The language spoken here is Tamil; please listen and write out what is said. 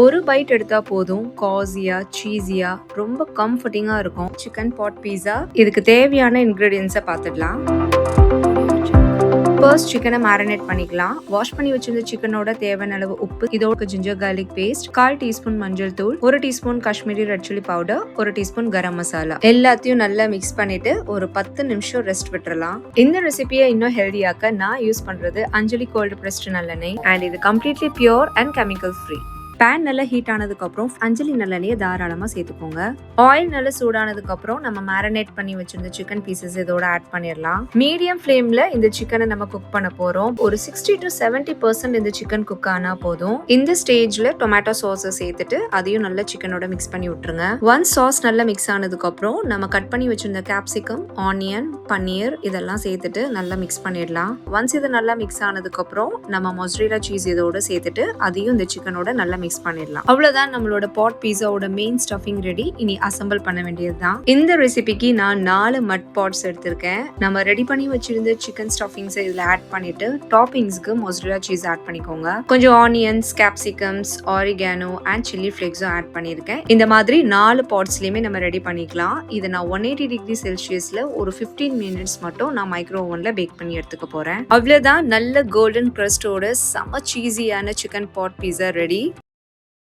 ஒரு பைட் எடுத்தா போதும், காஸியா, சீஸியா, ரொம்ப கம்ஃபர்டிங்கா இருக்கும் சிக்கன் பாட் பீஸா. இதுக்கு தேவையான இன்கிரீடியன்ஸை பார்த்துடலாம். ஃபர்ஸ்ட் சிக்கனை மேரினேட் பண்ணிக்கலாம். வாஷ் பண்ணி வச்சிருந்த சிக்கனோட தேவையான அளவு உப்பு, இதோட ஜிஞ்சர் கார்லிக் பேஸ்ட், 1/4 டீஸ்பூன் மஞ்சள் தூள், 1 teaspoon Kashmiri red chilli powder, 1 teaspoon garam masala எல்லாத்தையும் நல்லா மிக்ஸ் பண்ணிட்டு ஒரு 10 நிமிஷம் ரெஸ்ட் விட்டுறலாம். இந்த ரெசிபியை இன்னும் ஹெல்தியாக்க நான் யூஸ் பண்றது அஞ்சலி கோல்டு பிரஸ்ட் நல்லெண்ணெய். அண்ட் இது completely pure and chemical free. Pan நல்லா ஹீட் ஆனதுக்கு அப்புறம் அஞ்சலி நல்லெண்ணெயை தாராளமா சேர்த்துக்கோங்க. ஆயில் நல்லா சூடானதுக்கு அப்புறம் நம்ம மேரினேட் பண்ணி வச்சிருந்த சிக்கன் பீசஸ் இதோட ஆட் பண்ணிடலாம். மீடியம் ஃப்ளேம்ல இந்த சிக்கனை நம்ம குக் பண்ண போறோம். ஒரு 60 to 70% இந்த சிக்கன் குக் ஆனா போதும். இந்த ஸ்டேஜ்ல டொமேட்டோ சாஸை சேர்த்துட்டு அதையும் நல்லா சிக்கனோட மிக்ஸ் பண்ணி விட்டுருங்க. ஒன்ஸ் சாஸ் நல்லா மிக்ஸ் ஆனதுக்கு அப்புறம் நம்ம கட் பண்ணி வச்சிருந்த கேப்சிகம், ஆனியன், பன்னீர் இதெல்லாம் சேர்த்துட்டு நல்லா மிக்ஸ் பண்ணிடலாம். ஒன்ஸ் இது நல்லா மிக்ஸ் ஆனதுக்கு அப்புறம் நம்ம மொசரேலா சீஸ் இதோட சேர்த்துட்டு அதையும் இந்த சிக்கனோட நல்லா மிக்ஸ் பண்ணிடலாம். அவ்வளவுதான், நம்மளோட பாட் பீஸாவோட மெயின் ஸ்டஃபிங் ரெடி. இனி அசெம்பிள் பண்ண வேண்டியதுதான். இந்த ரெசிபிக்கு நான் 4 மட் பாட்ஸ் எடுத்திருக்கேன். நம்ம ரெடி பண்ணி வச்சிருந்த சிக்கன் ஸ்டஃபிங்ஸ் இதுல ஆட் பண்ணிட்டு டாப்பிங்ஸ்க்கு மொசரேலா சீஸ் ஆட் பண்ணிக்கோங்க. கொஞ்சம் onions, capsicums, oregano and chilli ஃபிளேக்ஸும் ஆட் பண்ணிருக்கேன். இந்த மாதிரி 4 பாட்ஸ்லயுமே நம்ம ரெடி பண்ணிக்கலாம். இதை நான் 180 டிகிரி செல்சியஸ்ல ஒரு 15 மினிட்ஸ் மட்டும் நான் மைக்ரோ ஓவன்ல பேக் பண்ணி எடுத்துக்க போறேன். அவ்வளவுதான், நல்ல கோல்டன் கிரஸ்டோட செம சீஸியான சிக்கன் பாட் பீஸா ரெடி.